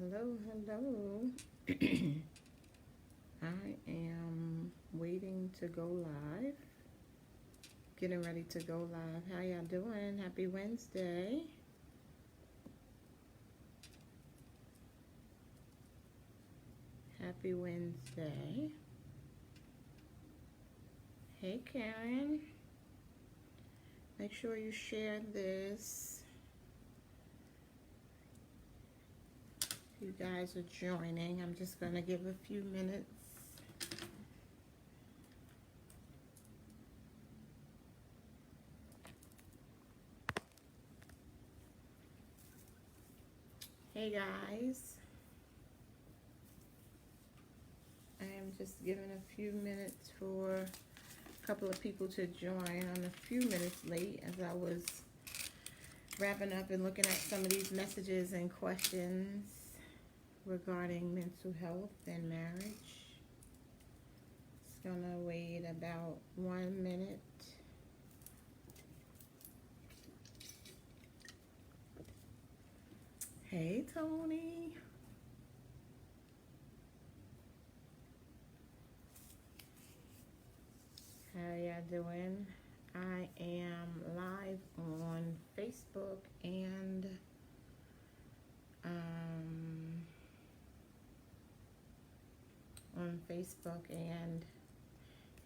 Hello, hello. I am waiting to go live. Getting ready to go live. How y'all doing? Happy Wednesday. Happy Wednesday. Hey, Karen. Make sure you share this. If you guys are joining, I'm just going to give a few minutes. Hey, guys. I am just giving a few minutes for a couple of people to join. I'm a few minutes late as I was wrapping up and looking at some of these messages and questions regarding mental health and marriage. It's gonna wait about 1 minute. Hey, Tony. How y'all doing? I am live on Facebook and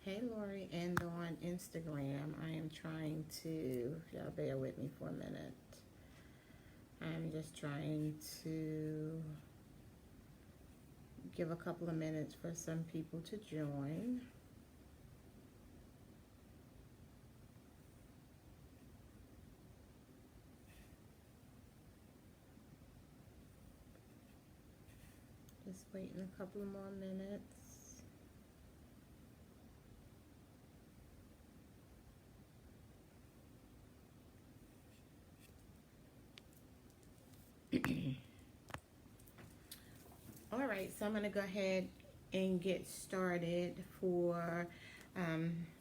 hey Lori, and on Instagram. I am trying to, y'all bear with me for a minute. I'm just trying to give a couple of minutes for some people to join. Just waiting a couple of more minutes. All right, so I'm going to go ahead and get started for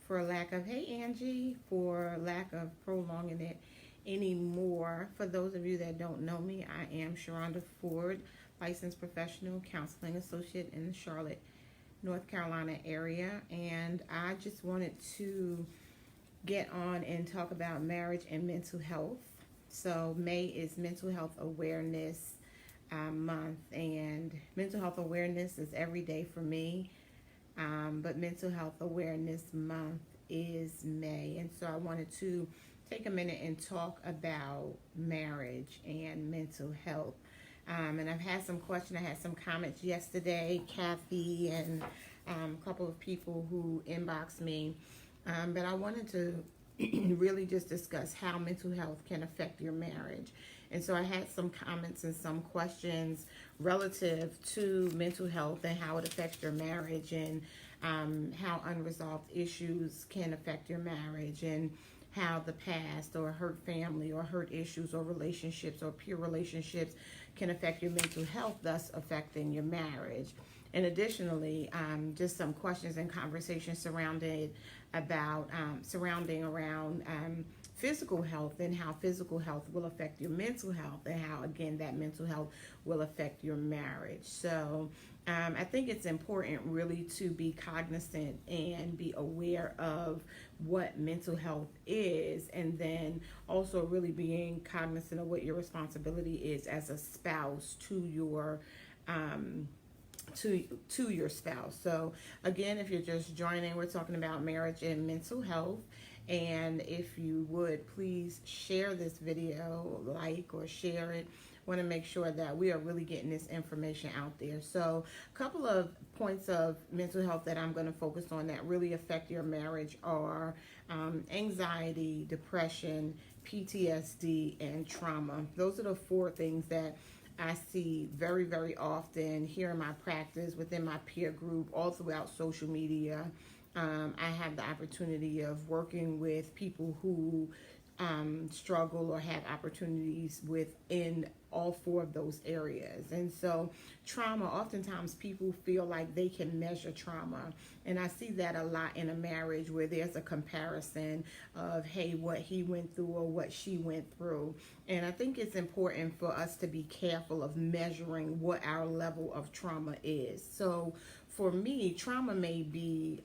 lack of, hey Angie, for lack of prolonging it anymore. For those of you that don't know me, I am Sharonda Ford, licensed professional counseling associate in the Charlotte, North Carolina area, and I just wanted to get on and talk about marriage and mental health. So May is Mental Health Awareness Month, and mental health awareness is every day for me, but Mental Health Awareness Month is May, and so I wanted to take a minute and talk about marriage and mental health. And I've had some questions, I had some comments yesterday, Kathy and a couple of people who inboxed me, but I wanted to really just discuss how mental health can affect your marriage. And so I had some comments and some questions relative to mental health and how it affects your marriage, and how unresolved issues can affect your marriage, and how the past or hurt family or hurt issues or relationships or peer relationships can affect your mental health, thus affecting your marriage. And additionally, just some questions and conversations surrounding around physical health, and how physical health will affect your mental health, and how, again, that mental health will affect your marriage. So I think it's important really to be cognizant and be aware of what mental health is, and then also really being cognizant of what your responsibility is as a spouse to your to your spouse. So again, if you're just joining, we're talking about marriage and mental health. And if you would please share this video, like or share it. Want to make sure that we are really getting this information out there. So a couple of points of mental health that I'm going to focus on that really affect your marriage are anxiety, depression, PTSD, and trauma. Those are the four things that I see very, very often here in my practice, within my peer group, all throughout social media. I have the opportunity of working with people who struggle or have opportunities within all four of those areas. And so trauma, oftentimes people feel like they can measure trauma. And I see that a lot in a marriage where there's a comparison of, hey, what he went through or what she went through. And I think it's important for us to be careful of measuring what our level of trauma is. So for me, trauma may be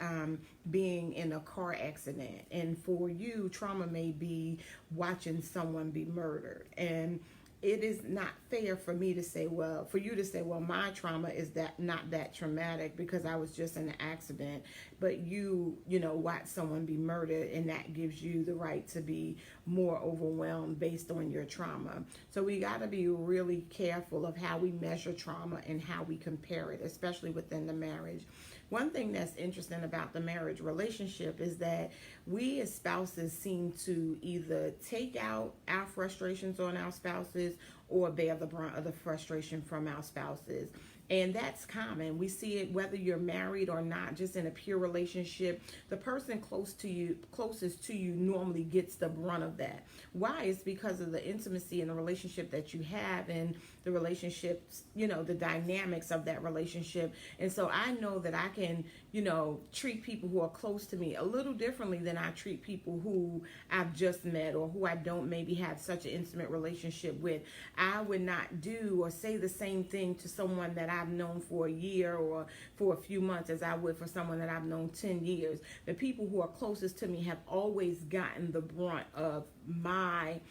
being in a car accident. And for you, trauma may be watching someone be murdered. And it is not fair for me to say, well, for you to say, well, my trauma is that not that traumatic because I was just in an accident, but you watch someone be murdered, and that gives you the right to be more overwhelmed based on your trauma. So we got to be really careful of how we measure trauma and how we compare it, especially within the marriage. One thing that's interesting about the marriage relationship is that we as spouses seem to either take out our frustrations on our spouses or bear the brunt of the frustration from our spouses. And that's common. We see it whether you're married or not, just in a pure relationship. The person closest to you normally gets the brunt of that. Why? It's because of the intimacy in the relationship that you have and the relationships, the dynamics of that relationship. And so I know that I can, treat people who are close to me a little differently than I treat people who I've just met or who I don't maybe have such an intimate relationship with. I would not do or say the same thing to someone that I've known for a year or for a few months as I would for someone that I've known 10 years. The people who are closest to me have always gotten the brunt of my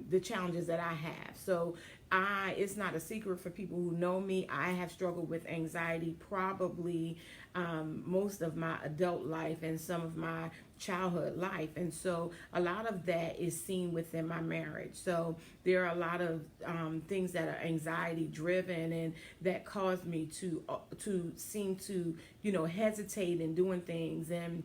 the challenges that I have. So it's not a secret for people who know me. I have struggled with anxiety probably most of my adult life and some of my childhood life. And so a lot of that is seen within my marriage. So there are a lot of things that are anxiety driven and that cause me to seem to, hesitate in doing things, and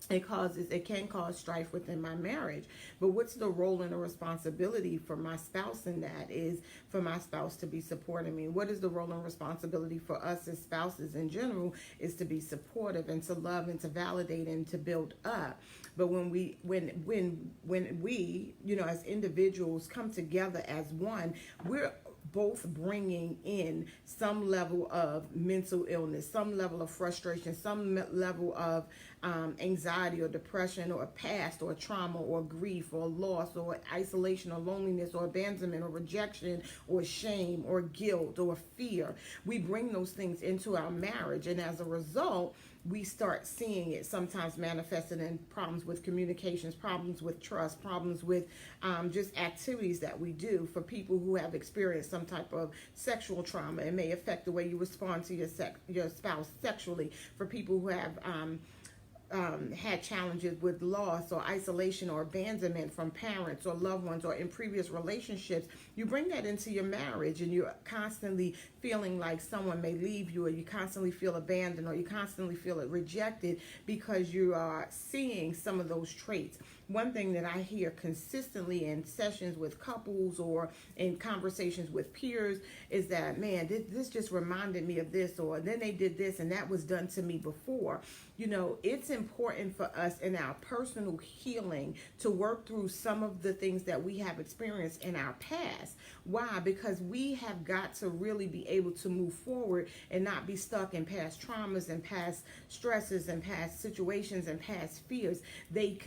it can cause strife within my marriage. But what's the role and the responsibility for my spouse in that? Is for my spouse to be supporting me. What is the role and responsibility for us as spouses in general? Is to be supportive and to love and to validate and to build up. But when we as individuals come together as one, we're both bringing in some level of mental illness, some level of frustration, some level of anxiety or depression or past or trauma or grief or loss or isolation or loneliness or abandonment or rejection or shame or guilt or fear. We bring those things into our marriage, and as a result, we start seeing it sometimes manifested in problems with communications, problems with trust, problems with just activities that we do. For people who have experienced some type of sexual trauma, it may affect the way you respond to your spouse sexually. For people who have had challenges with loss or isolation or abandonment from parents or loved ones or in previous relationships, you bring that into your marriage, and you're constantly feeling like someone may leave you, or you constantly feel abandoned, or you constantly feel rejected because you are seeing some of those traits. One thing that I hear consistently in sessions with couples or in conversations with peers is that, man, this just reminded me of this, or then they did this and that was done to me before. It's important for us in our personal healing to work through some of the things that we have experienced in our past. Why? Because we have got to really be able to move forward and not be stuck in past traumas and past stresses and past situations and past fears. They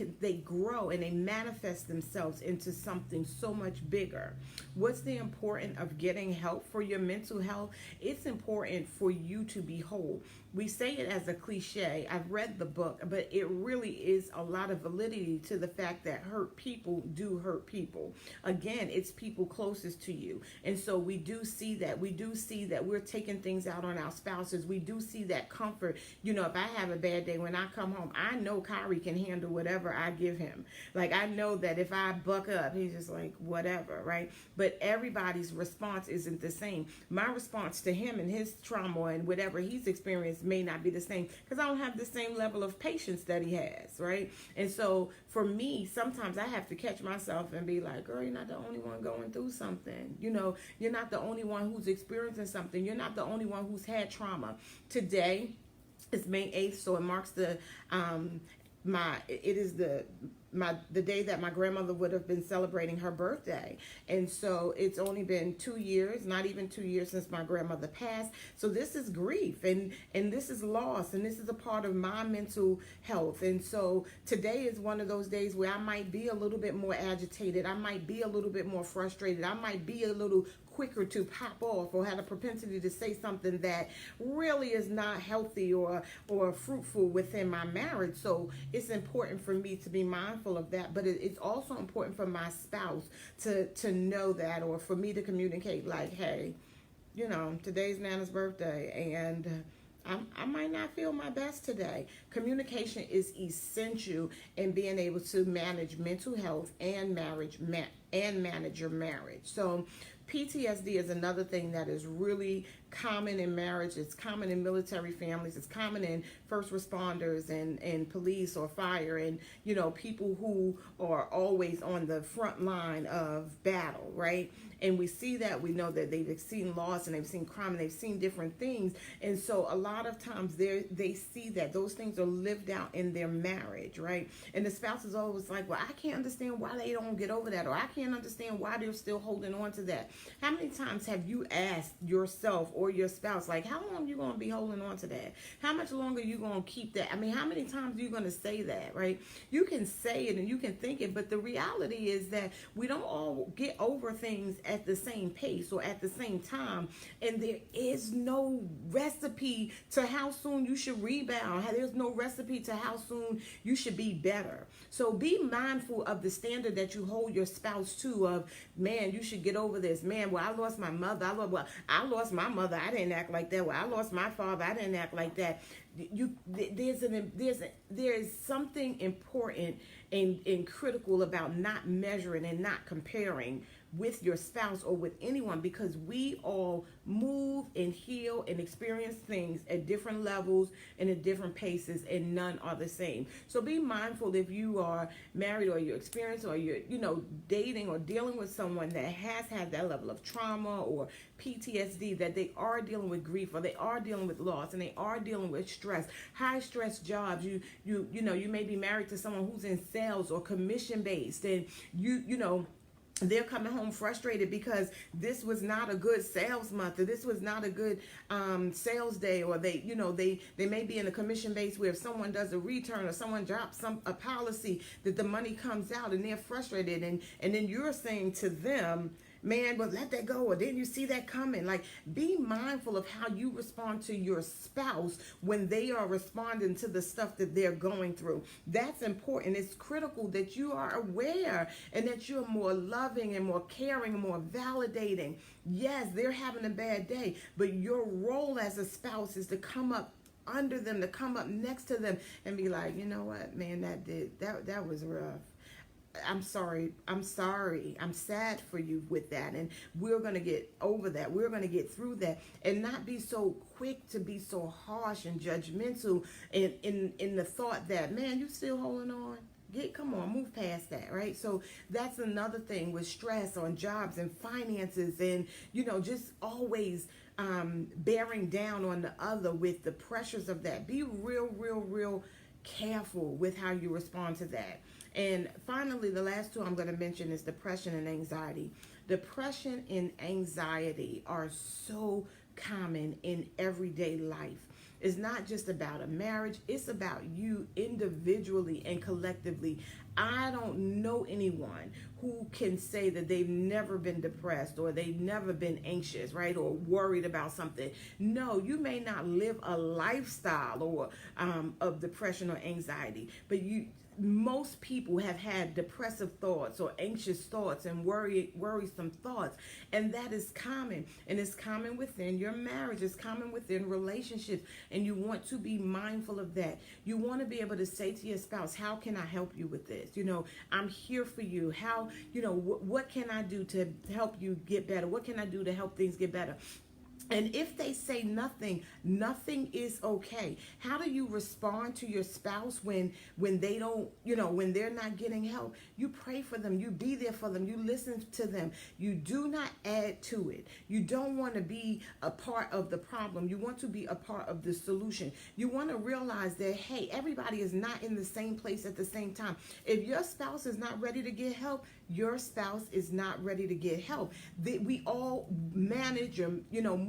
grow and they manifest themselves into something so much bigger. What's the importance of getting help for your mental health? It's important for you to be whole. We say it as a cliche. I've read the book, but it really is a lot of validity to the fact that hurt people do hurt people. Again, it's people closest to you. And so we do see that. We do see that we're taking things out on our spouses. We do see that comfort. If I have a bad day, when I come home, I know Kyrie can handle whatever I give him. Like, I know that if I buck up, he's just like, whatever, right? But everybody's response isn't the same. My response to him and his trauma and whatever he's experienced may not be the same, because I don't have the same level of patience that he has, right? And so for me, sometimes I have to catch myself and be like, girl, you're not the only one going through something. You're not the only one who's experiencing something. You're not the only one who's had trauma. Today is May 8th, so it marks the the day that my grandmother would have been celebrating her birthday. And so it's only been 2 years, not even 2 years, since my grandmother passed. So this is grief, and this is loss, and this is a part of my mental health. And so today is one of those days where I might be a little bit more agitated. I might be a little bit more frustrated. I might be a little quicker to pop off or have a propensity to say something that really is not healthy or fruitful within my marriage. So it's important for me to be mindful of that, but it's also important for my spouse to know that, or for me to communicate like, hey, today's Nana's birthday, and I might not feel my best today. Communication is essential in being able to manage mental health and manage your marriage. So PTSD is another thing that is really common in marriage. It's common in military families. It's common in first responders and police or fire, and people who are always on the front line of battle, right? And we see that, we know that they've seen loss and they've seen crime and they've seen different things. And so a lot of times they see that those things are lived out in their marriage, right? And the spouse is always like, well, I can't understand why they don't get over that, or I can't understand why they're still holding on to that. How many times have you asked yourself or your spouse, like, how long are you going to be holding on to that? How much longer are you going to keep that? I mean, how many times are you going to say that, right? You can say it and you can think it, but the reality is that we don't all get over things at the same pace or at the same time. And there is no recipe to how soon you should rebound. There's no recipe to how soon you should be better. So be mindful of the standard that you hold your spouse to, of, man, you should get over this. Man, well, I lost my mother. I lost my mother. I didn't act like that. Well, I lost my father. I didn't act like that. There's something important and critical about not measuring and not comparing with your spouse or with anyone, because we all move and heal and experience things at different levels and at different paces, and none are the same. So be mindful if you are married or you're experiencing or you're dating or dealing with someone that has had that level of trauma or PTSD, that they are dealing with grief, or they are dealing with loss, and they are dealing with stress, high stress jobs. You may be married to someone who's in sales or commission based, and they're coming home frustrated because this was not a good sales month, or this was not a good sales day, or they may be in a commission base where if someone does a return or someone drops a policy, that the money comes out and they're frustrated, and then you're saying to them, man, but let that go, or didn't you see that coming? Like, be mindful of how you respond to your spouse when they are responding to the stuff that they're going through. That's important. It's critical that you are aware and that you're more loving and more caring and more validating. Yes, they're having a bad day, but your role as a spouse is to come up under them, to come up next to them and be like, you know what, man, that was rough. I'm sorry. I'm sad for you with that. And we're going to get over that. We're going to get through that, and not be so quick to be so harsh and judgmental in the thought that, man, you still holding on? Come on, move past that, right? So that's another thing with stress on jobs and finances, and, just always bearing down on the other with the pressures of that. Be real careful with how you respond to that. And finally, the last two I'm going to mention is depression and anxiety. Depression and anxiety are so common in everyday life. It's not just about a marriage. It's about you individually and collectively. I don't know anyone who can say that they've never been depressed or they've never been anxious, right, or worried about something. No, you may not live a lifestyle or of depression or anxiety, but most people have had depressive thoughts or anxious thoughts and worrisome thoughts, and that is common, and it's common within your marriage. It's common within relationships, and you want to be mindful of that. You want to be able to say to your spouse, how can I help you with this? I'm here for you. How, what can I do to help you get better? What can I do to help things get better? And if they say nothing, nothing is okay. How do you respond to your spouse when they don't, when they're not getting help? You pray for them. You be there for them. You listen to them. You do not add to it. You don't want to be a part of the problem. You want to be a part of the solution. You want to realize that, hey, everybody is not in the same place at the same time. If your spouse is not ready to get help, your spouse is not ready to get help. We all manage or,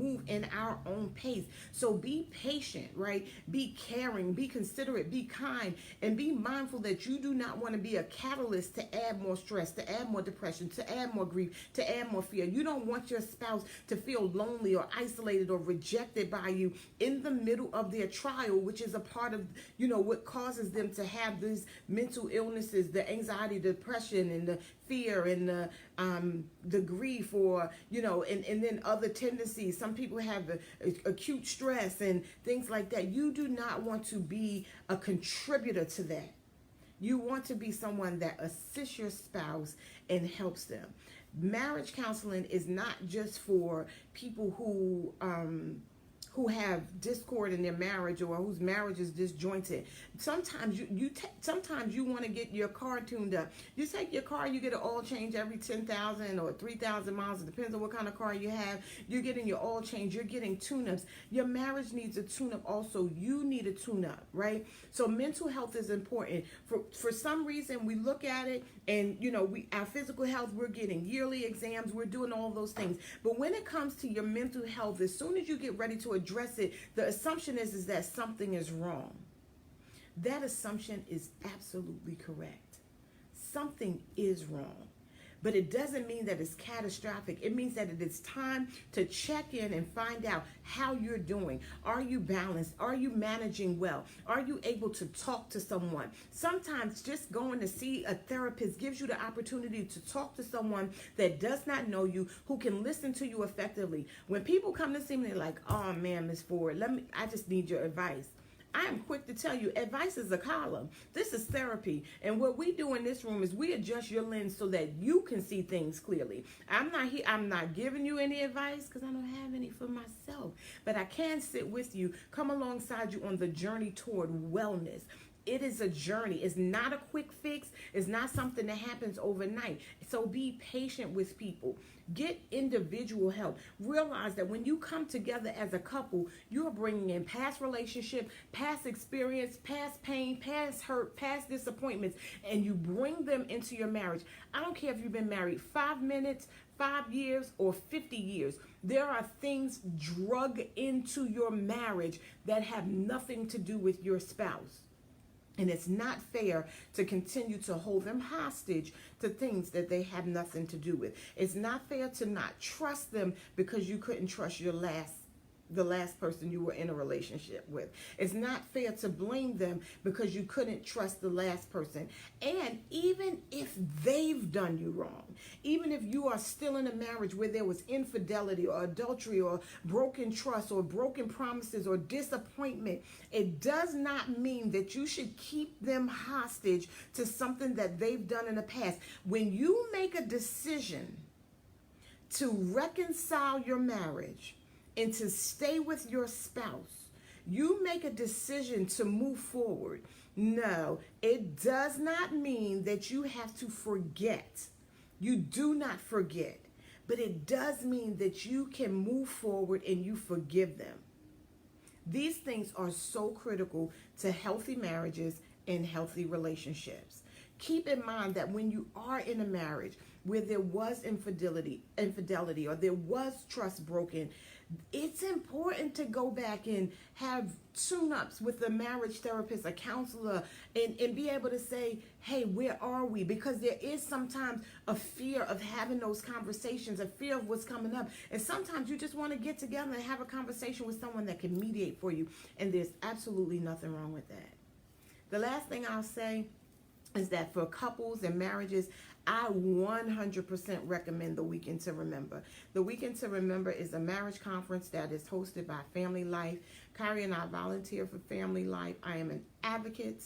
move in our own pace. So be patient, right? Be caring, be considerate, be kind, and be mindful that you do not want to be a catalyst to add more stress, to add more depression, to add more grief, to add more fear. You don't want your spouse to feel lonely or isolated or rejected by you in the middle of their trial, which is a part of, what causes them to have these mental illnesses, the anxiety, depression, and the fear and the grief, or and then other tendencies. Some people have the acute stress and things like that. You do not want to be a contributor to that. You want to be someone that assists your spouse and helps them. Marriage counseling is not just for people who have discord in their marriage, or whose marriage is disjointed. Sometimes sometimes you want to get your car tuned up. You take your car, you get an oil change every 10,000 or 3,000 miles. It depends on what kind of car you have. You're getting your oil change. You're getting tune-ups. Your marriage needs a tune-up also. You need a tune-up, right? So mental health is important. For some reason, we look at it and, our physical health, we're getting yearly exams. We're doing all those things. But when it comes to your mental health, as soon as you get ready to address it, the assumption is that something is wrong. That assumption is absolutely correct. Something is wrong. But it doesn't mean that it's catastrophic. It means that it is time to check in and find out how you're doing. Are you balanced? Are you managing well? Are you able to talk to someone? Sometimes just going to see a therapist gives you the opportunity to talk to someone that does not know you, who can listen to you effectively. When people come to see me, they're like, "Oh man, Ms. Ford, I just need your advice." I am quick to tell you, advice is a column. This is therapy. And what we do in this room is we adjust your lens so that you can see things clearly. I'm not giving you any advice because I don't have any for myself. But I can sit with you, come alongside you on the journey toward wellness. It is a journey. It's not a quick fix. It's not something that happens overnight. So be patient with people. Get individual help. Realize that when you come together as a couple, you're bringing in past relationship, past experience, past pain, past hurt, past disappointments, and you bring them into your marriage. I don't care if you've been married 5 minutes, 5 years, or 50 years. There are things drug into your marriage that have nothing to do with your spouse. And it's not fair to continue to hold them hostage to things that they have nothing to do with. It's not fair to not trust them because you couldn't trust the last person you were in a relationship with. It's not fair to blame them because you couldn't trust the last person. And even if they've done you wrong, even if you are still in a marriage where there was infidelity or adultery or broken trust or broken promises or disappointment, it does not mean that you should keep them hostage to something that they've done in the past. When you make a decision to reconcile your marriage and to stay with your spouse, you make a decision to move forward. No, it does not mean that you have to forget. You do not forget. But it does mean that you can move forward and you forgive them. These things are so critical to healthy marriages and healthy relationships. Keep in mind that when you are in a marriage where there was infidelity, or there was trust broken, it's important to go back and have tune-ups with a marriage therapist, a counselor, and be able to say, hey, where are we? Because there is sometimes a fear of having those conversations, a fear of what's coming up. And sometimes you just want to get together and have a conversation with someone that can mediate for you. And there's absolutely nothing wrong with that. The last thing I'll say is that for couples and marriages, I 100% recommend the Weekend to Remember. The Weekend to Remember is a marriage conference that is hosted by Family Life. Kyrie and I volunteer for Family Life. I am an advocate.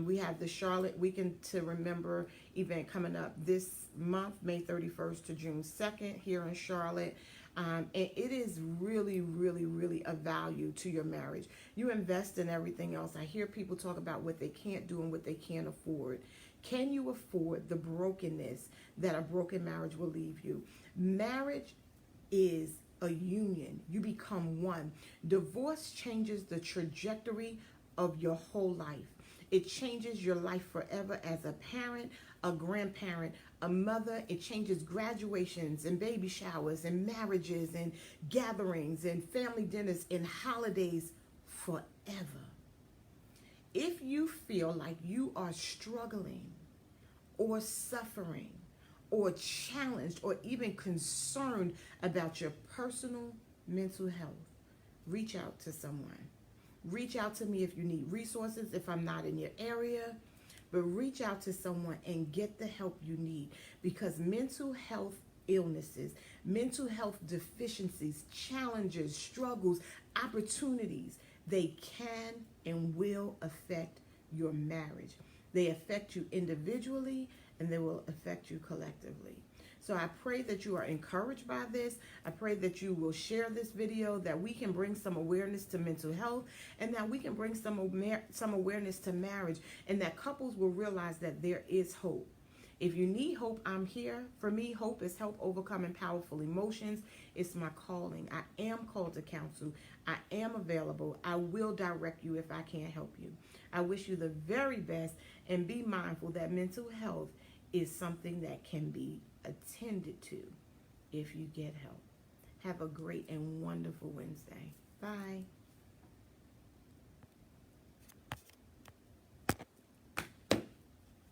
We have the Charlotte Weekend to Remember event coming up this month, May 31st to June 2nd here in Charlotte. And it is really, really, really a value to your marriage. You invest in everything else. I hear people talk about what they can't do and what they can't afford. Can you afford the brokenness that a broken marriage will leave you? Marriage is a union. You become one. Divorce changes the trajectory of your whole life. It changes your life forever as a parent, a grandparent, a mother. It changes graduations and baby showers and marriages and gatherings and family dinners and holidays forever. If you feel like you are struggling or suffering or challenged or even concerned about your personal mental health, reach out to someone. Reach out to me if you need resources, if I'm not in your area, but reach out to someone and get the help you need, because mental health illnesses, mental health deficiencies, challenges, struggles, opportunities, they can and will affect your marriage. They affect you individually and they will affect you collectively. So I pray that you are encouraged by this. I pray that you will share this video, that we can bring some awareness to mental health, and that we can bring some awareness to marriage, and that couples will realize that there is hope. If you need hope, I'm here. For me, hope is help overcoming powerful emotions. It's my calling. I am called to counsel. I am available. I will direct you if I can't help you. I wish you the very best, and be mindful that mental health is something that can be attended to if you get help. Have a great and wonderful Wednesday. Bye.